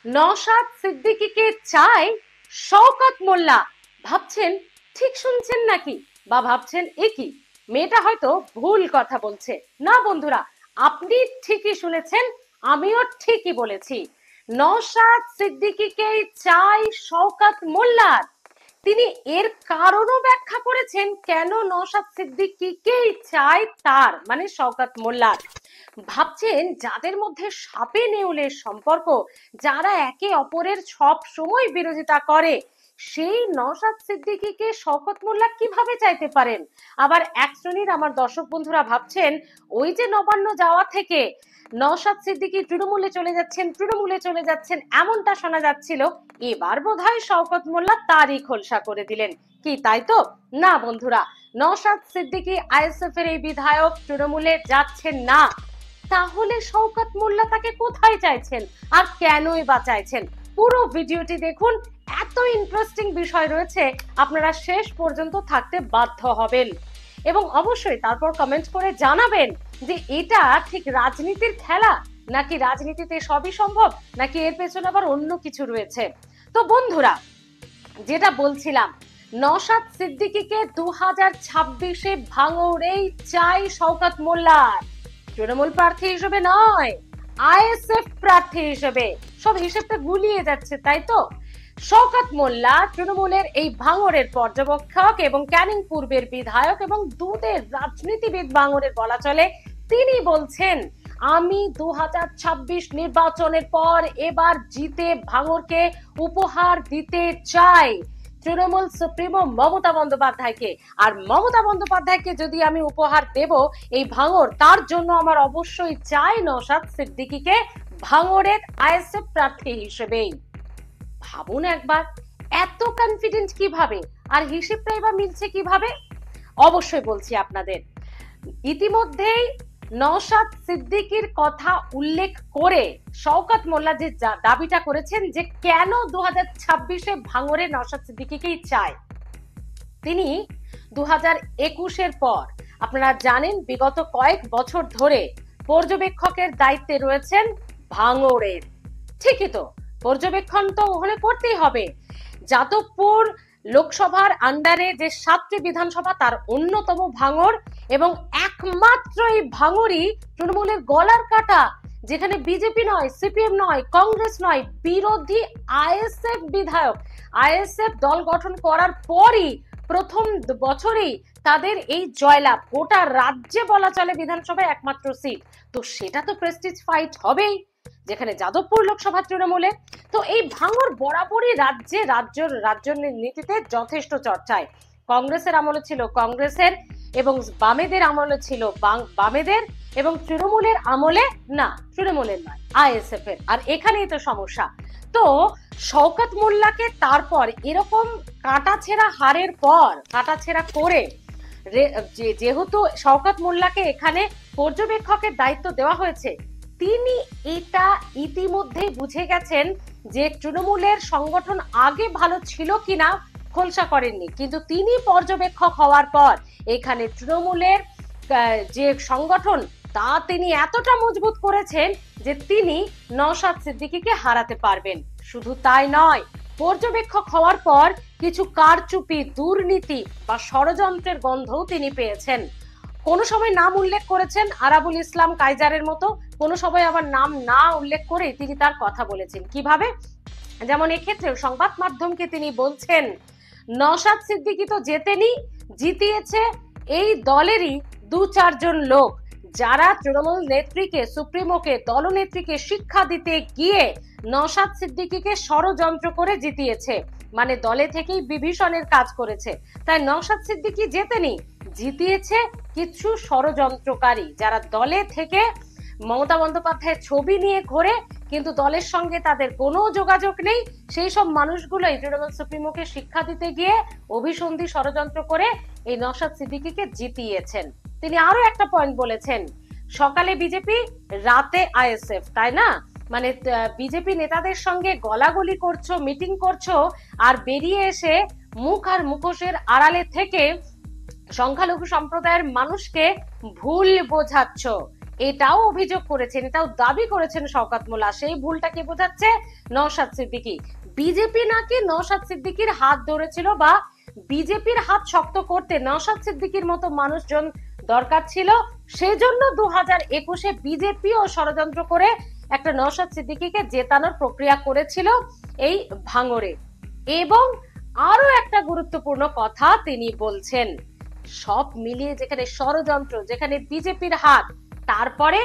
নওশাদ সিদ্দিকীকে চায় শওকত মোল্লা। ভাবছেন ঠিক শুনছেন নাকি, বা ভাবছেন একই মেয়েটা হয়তো ভুল কথা বলছে। না বন্ধুরা, আপনি ঠিকই শুনেছেন, আমিও ঠিকই বলেছি। নওশাদ সিদ্দিকীকে চায় শওকত মোল্লার। তিনি এর কারণও ব্যাখ্যা করেছেন কেন নওশাদ সিদ্দিকীকেই চায় তার মানে শওকত মোল্লার। ভাবছেন যাদের মধ্যে সাপে নেউলের সম্পর্ক, যারা একে অপরের সব সময় বিরোধিতা করে, সেই নওশাদ সিদ্দিকীকে শওকত মোল্লা কিভাবে চাইতে পারেন? আবার এক শ্রেণীর আমার দর্শক বন্ধুরা ভাবছেন ওই যে নবান্ন যাওয়া থেকে নওশাদ সিদ্দিকী তৃণমূলে চলে যাচ্ছেন এমনটা শোনা যাচ্ছিল, এবার বোধহয় শওকত মোল্লা তারই খোলসা করে দিলেন। কি তাই তো? না বন্ধুরা, নওশাদ সিদ্দিকী আইএসএফ এর এই বিধায়ক তৃণমূলে যাচ্ছেন না। তাহলে শওকত মোল্লা তাকে কোথায় চাইছেন আর কেনই বা চাইছেন? পুরো ভিডিওটি দেখুন, এত ইন্টারেস্টিং বিষয় রয়েছে, আপনারা শেষ পর্যন্ত থাকতে বাধ্য হবেন। এবং অবশ্যই তারপর কমেন্ট করে জানাবেন যে এটা ঠিক রাজনীতির খেলা, নাকি রাজনীতিতে সবই সম্ভব, নাকি এর পেছনে আবার অন্য কিছু রয়েছে। তো বন্ধুরা, যেটা বলছিলাম, নওশাদ সিদ্দিকীকে 2026-এ ভাঙড়েই চাই শওকত মোল্লার। তৃণমূল প্রার্থী হিসেবে নয়, আইএসএফ প্রার্থী হিসেবে। সব হিসেবটা গুলিয়ে যাচ্ছে তাই তো? শওকত মোল্লা তৃণমূলের এই ভাঙড়ের পর্যবেক্ষক এবং ক্যানিং পূর্বের বিধায়ক এবং দুধের রাজনীতিবিদ ভাঙড়ের বলা চলে। তিনি বলছেন, আমি 2026 নির্বাচনের পর এবার জিতে ভাঙড়কে উপহার দিতে চাই তৃণমূল সুপ্রিমো মমতা বন্দ্যোপাধ্যায়কে। আর মমতা বন্দ্যোপাধ্যায়কে যদি আমি উপহার দেব এই ভাঙড়, তার জন্য আমার অবশ্যই চাই নওশাদ সিদ্দিকীকে ভাঙড়ের আইএসএফ প্রার্থী হিসেবেই। ভাবুন একবার, এত কনফিডেন্ট কিভাবে, আর হিসেবটা এবার মিলছে কিভাবে? অবশ্যই বলছি আপনাদের। ইতিমধ্যেই নওশাদ সিদ্দিকীর কথা উল্লেখ করে শওকত মোল্লা যে দাবিটা করেছেন যে কেন 2026-এ ভাঙড়ে নওশাদ সিদ্দিকীকেই চায়। তিনি 2021-এর পর, আপনারা জানেন, বিগত কয়েক বছর ধরে পর্যবেক্ষকের দায়িত্বে রয়েছেন ভাঙড়ের। ঠিকই তো, পর্যবেক্ষণ তো ওখানে করতেই হবে। যাদবপুর লোকসভার আন্ডারে যে 7টি বিধানসভা, তার অন্যতম ভাঙড়, এবং একমাত্র এই ভাঙড়ই তৃণমূলের গলার কাটা, যেখানে বিজেপি নয়, সিপিএম নয়, কংগ্রেস নয়, বিরোধী আইএসএফ বিধায়ক। আইএসএফ দল গঠন করার পরই প্রথম বছরেই তাদের এই জয়লাভ, গোটা রাজ্যে বলা চলে বিধানসভায় একমাত্র সিট। তো সেটা তো প্রেস্টিজ ফাইট হবেই, যেখানে যাদবপুর লোকসভা তৃণমূলের। তো এই ভাঙড় বরাবরই রাজ্য নীতিতে যথেষ্ট চর্চায়। কংগ্রেসের আমলে ছিল কংগ্রেসের, এবং বামেদের আমলে ছিল বামেদের, এবং তৃণমূলের আমলে না, তৃণমূলের নয়, আইএসএফ এর। আর এখানেই তো সমস্যা। তো শওকত মোল্লাকে তারপর এরকম কাটাছেঁড়া হারের পর কাটাছেঁড়া করে, যেহেতু শওকত মোল্লাকে এখানে পর্যবেক্ষকের দায়িত্ব দেওয়া হয়েছে, তিনি এটা ইতিমধ্যেই বুঝে গেছেন যে তৃণমূলের সংগঠন আগে ভালো ছিল কিনা খোলসা করেননি, কিন্তু তিনি পর্যবেক্ষক হওয়ার পর এখানে তৃণমূলের যে সংগঠন, তা তিনি এতটা মজবুত করেছেন যে তিনি নওশাদ সিদ্দিকীকে হারাতে পারবেন। শুধু তাই নয়, পর্যবেক্ষক হওয়ার পর কিছু কারচুপি, দুর্নীতি বা ষড়যন্ত্রের গন্ধও তিনি পেয়েছেন। কোনো সময় নাম উল্লেখ করেছেন আরাবুল ইসলাম কাইজারের মতো, কোনো সময় আবার নাম না উল্লেখ করে তিনি তার কথা বলেছেন। কিভাবে? যেমন এক্ষেত্রে সংবাদ মাধ্যমকে তিনি বলছেন, নওশাদ সিদ্দিকী তো জেতেনি, জিতিয়েছে এই দলেরই 2-4 জন লোক, যারা তৃণমূল নেত্রীকে, সুপ্রিমোকে, দলনেত্রীকে শিক্ষা দিতে গিয়ে নওশাদ সিদ্দিকীকে ষড়যন্ত্র করে জিতিয়েছে। মানে দলে থেকেই বিভীষণের কাজ করেছে। তাই নওশাদ সিদ্দিকী জেতেনি, জিতিয়েছে কিছু ষড়যন্ত্রকারী, যারা দলে থেকে মমতা বন্দ্যোপাধ্যায়ের ছবি নিয়ে ঘোরে, কিন্তু দলের সঙ্গে তাদের কোনো যোগাযোগ নেই। সেই সব মানুষগুলোই তৃণমূল সুপ্রিমোকে শিক্ষা দিতে গিয়ে অভিসন্ধি ষড়যন্ত্র করে এই নওশাদ সিদ্দিকীকে জিতিয়েছেন। তিনি আরো একটা পয়েন্ট বলেছেন, সকালে বিজেপি, রাতে আইএসএফ, তাই না? মানে বিজেপি নেতাদের সঙ্গে গলাগলি করছো, মিটিং করছো, আর বেরিয়ে এসে মুখ আর মুখোশের আড়ালে থেকে সংখ্যালঘু সম্প্রদায়ের মানুষকে ভুল বোঝাচ্ছ। এটাও অভিযোগ করেছেন, এটাও দাবি করেছেন শওকত মোল্লা। সেই ভুলটা কি বোঝাচ্ছে? নওশাদ সিদ্দিকী। বিজেপি নাকি নওশাদ সিদ্দিকীর হাত ধরেছিল, বা বিজেপির হাত শক্ত করতে নওশাদ সিদ্দিকীর মতো মানুষজন দরকার ছিল, সেজন্য 2021-এ বিজেপিও ষড়যন্ত্র করে একটা নওশাদ সিদ্দিকীকে জেতানোর প্রক্রিয়া করেছিল এই ভাঙড়ে। এবং আরো একটা গুরুত্বপূর্ণ কথা তিনি বলছেন, সব মিলিয়ে যেখানে ষড়যন্ত্র, যেখানে বিজেপির হাত, তারপরে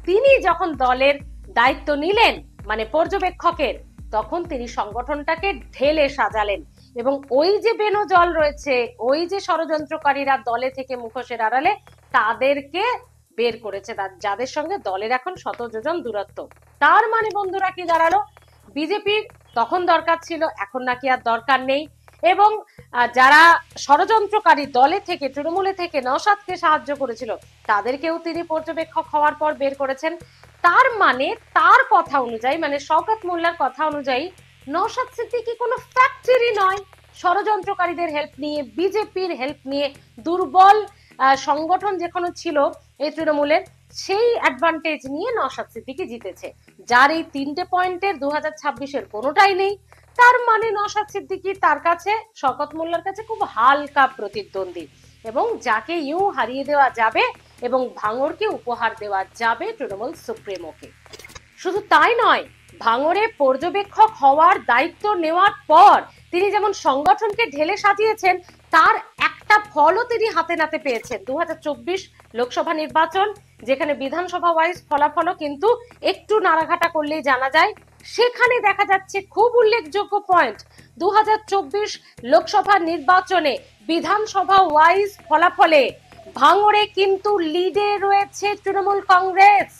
তিনি যখন দলের দায়িত্ব নিলেন মানে পর্যবেক্ষকের, তখন তিনি সংগঠনটাকে ঢেলে সাজালেন। এবং ওই যে বেনজল রয়েছে, ওই যে ষড়যন্ত্রকারীরা দলে থেকে মুখোশের আড়ালে, তাদেরকে বের করেছে, যাদের সঙ্গে দলের এখন শত যোজন দূরত্ব। তার মানে বন্ধুরা কি দাঁড়ালো? বিজেপির তখন দরকার ছিল, এখন নাকি আর দরকার নেই। এবং যারা ষড়যন্ত্রকারী দলে থেকে, তৃণমূলে থেকে নওশাদকে সাহায্য করেছিল, তাদেরকেও তিনি পর্যবেক্ষক হওয়ার পর বের করেছেন। তার মানে তার কথা অনুযায়ী, মানে শওকত মোল্লার কথা অনুযায়ী, নওশাদ সিদ্দিকী কোনো ফ্যাক্টরি নয়। ষড়যন্ত্রকারীদের হেল্প নিয়ে, বিজেপির হেল্প নিয়ে, দুর্বল সংগঠন যেখানে ছিল এই তৃণমূলের, সেই অ্যাডভান্টেজ নিয়ে নওশাদ সিদ্দিকী জিতেছে। যার এই 3টে পয়েন্টের 2026-এর কোনোটাই নেই। তার মানে নওশাদ সিদ্দিকী তার কাছে, শওকত মোল্লার কাছে খুব হালকা প্রতিদ্বন্দ্বী, এবং যাকে ইউ হারিয়ে দেওয়া যাবে এবং ভাঙড়কে উপহার দেওয়া যাবে তৃণমূল সুপ্রিমোকে। শুধু তাই নয়, ভাঙড়ে পর্যবেক্ষক হওয়ার দায়িত্ব নেওয়ার পর তিনি যেমন সংগঠনকে ঢেলে সাজিয়েছেন, তার একটা ফলও তিনি হাতে নাতে পেয়েছেন। 2024 লোকসভা নির্বাচন, যেখানে বিধানসভা ওয়াইজ ফলাফলও কিন্তু একটু নাড়াঘাটা করলেই জানা যায়, সেখানে দেখা যাচ্ছে খুব উল্লেখযোগ্য পয়েন্ট। 2024 লোকসভা নির্বাচনে বিধানসভা ওয়াইজ ফলাফলে ভাঙড়ে কিন্তু লিডে রয়েছে তৃণমূল কংগ্রেস।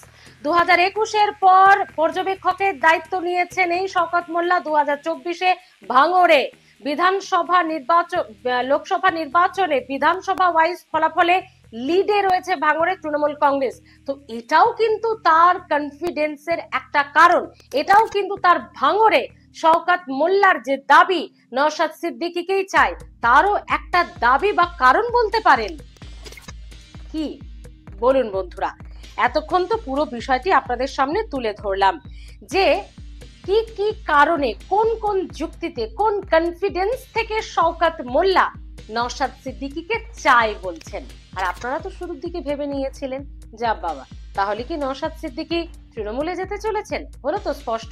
2021-এর পর পর্যবেক্ষকের দায়িত্ব নিয়েছেন এই শওকত মোল্লা। 2024-এ ভাঙড়ে বিধানসভা নির্বাচন, লোকসভা নির্বাচনে বিধানসভা ওয়াইজ ফলাফলে লিডে রয়েছে ভাঙড়ে তৃণমূল কংগ্রেস। তো এটাও কিন্তু তার কনফিডেন্সের একটা কারণ, এটাও কিন্তু তার ভাঙড়ে শওকত মোল্লার যে দাবি নওশাদ সিদ্দিকীকেই চাই, তারও একটা দাবি বা কারণ বলতে পারেন। কি বলুন বন্ধুরা? এতক্ষণ তো পুরো বিষয়টি আপনাদের সামনে তুলে ধরলাম, যে কি কি কারণে, কোন কোন যুক্তিতে, কোন কনফিডেন্স থেকে শওকত মোল্লা নওশাদ সিদ্দিকীকে চাই বলছেন। আর আপনারা তো শুরুর দিকে ভেবে নিয়েছিলেন, যা বাবা, তাহলে কি নওশাদ সিদ্দিকী তৃণমূলে যেতে চলেছেন? হলো তো স্পষ্ট,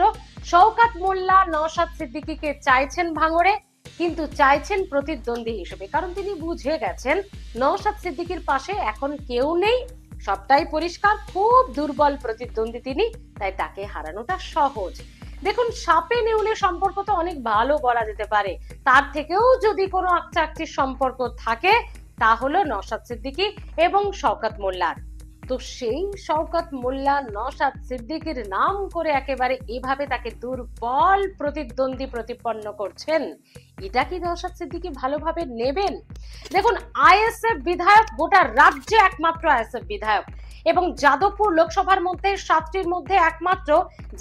শওকত মোল্লা নওশাদ সিদ্দিকীকে চাইছেন ভাঙড়ে, কিন্তু চাইছেন প্রতিদ্বন্দ্বী হিসেবে, কারণ তিনি বুঝে গেছেন নওশাদ সিদ্দিকীর পাশে এখন কেউ নেই, সবটাই পরিষ্কার, খুব দুর্বল প্রতিদ্বন্দ্বী তিনি, তাই তাকে হারানোটা সহজ। দেখুন, সাপে নেউলে সম্পর্ক তো অনেক ভালো বলা যেতে পারে, তার থেকেও যদি কোনো আকচাকচির সম্পর্ক থাকে, তা হলো নওশাদ সিদ্দিকী এবং শওকত মোল্লার। তো সেই শওকত মোল্লা নওশাদ সিদ্দিকীর নাম করে একেবারে এভাবে তাকে দুর্বল প্রতিদ্বন্দ্বী প্রতিপন্ন করছেন, এটা কি নওশাদ সিদ্দিকী ভালোভাবে নেবেন? দেখুন, আইএসএফ বিধায়ক, গোটা রাজ্যে একমাত্র আইএসএফ বিধায়ক, এবং যাদবপুর লোকসভার মধ্যে 7টির মধ্যে একমাত্র,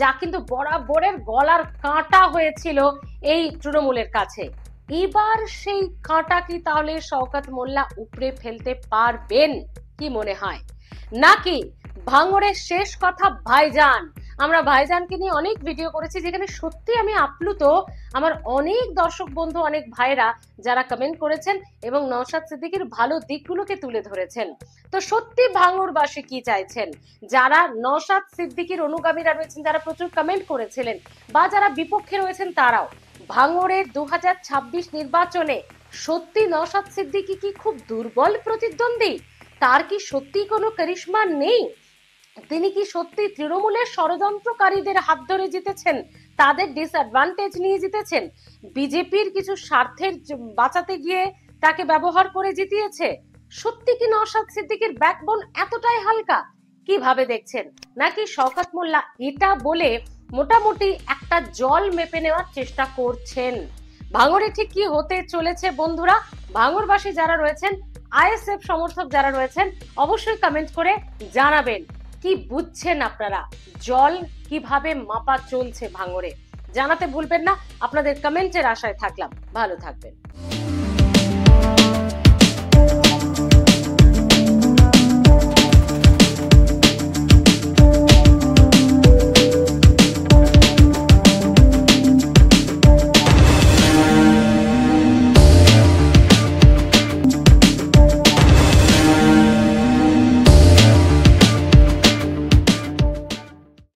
যা কিন্তু বরাবরের গলার কাঁটা হয়েছিল এই তৃণমূলের কাছে। এবার সেই কাঁটা কি তাহলে শওকত মোল্লা উপড়ে ফেলতে পারবেন? কি মনে হয়? নাকি ভাঙড়ের শেষ কথা ভাইজান? আমরা ভাইজানকে নিয়ে অনেক ভিডিও করেছি, যেখানে সত্যি আমি আপ্লুত, আমার অনেক দর্শক বন্ধু, অনেক ভাইরা যারা কমেন্ট করেছেন এবং নওশাদ সিদ্দিকীর ভালো দিকগুলোকে তুলে ধরেছেন। তো সত্যি ভাঙড়বাসী কি চাইছেন? যারা নওশাদ সিদ্দিকীর অনুগামীরা রয়েছেন, যারা প্রচুর কমেন্ট করেছিলেন, বা যারা বিপক্ষে রয়েছেন, তারাও ভাঙড়ের 2026 নির্বাচনে সত্যি নওশাদ সিদ্দিকী কি খুব দুর্বল প্রতিদ্বন্দ্বী? তার কি সত্যি কোনো কারিশমা নেই? তিনি কি সত্যি তৃণমূলের ষড়যন্ত্রকারীদের হাত ধরে জিতেছেন, তাদের ডিসঅ্যাডভান্টেজ নিয়ে জিতেছেন, বিজেপির কিছু স্বার্থের বাঁচাতে গিয়ে তাকে ব্যবহার করে জিতিয়েছে? সত্যি কি নওশাদ সিদ্দিকীর ব্যাকবোন এতটাই হালকা? কিভাবে দেখছেন? নাকি শওকত মোল্লা এটা বলে মোটামুটি একটা জল মেপে নেওয়ার চেষ্টা করছেন? ভাঙড়ে ঠিক কি হতে চলেছে বন্ধুরা? ভাঙড়বাসী যারা রয়েছেন, আইএসএফ সমর্থক যারা রয়েছেন, অবশ্যই কমেন্ট করে জানাবেন কি বুঝছেন আপনারা, জল কিভাবে মাপা চলছে ভাঙড়ে। জানাতে ভুলবেন না। আপনাদের কমেন্টের আশায় থাকলাম। ভালো থাকবেন।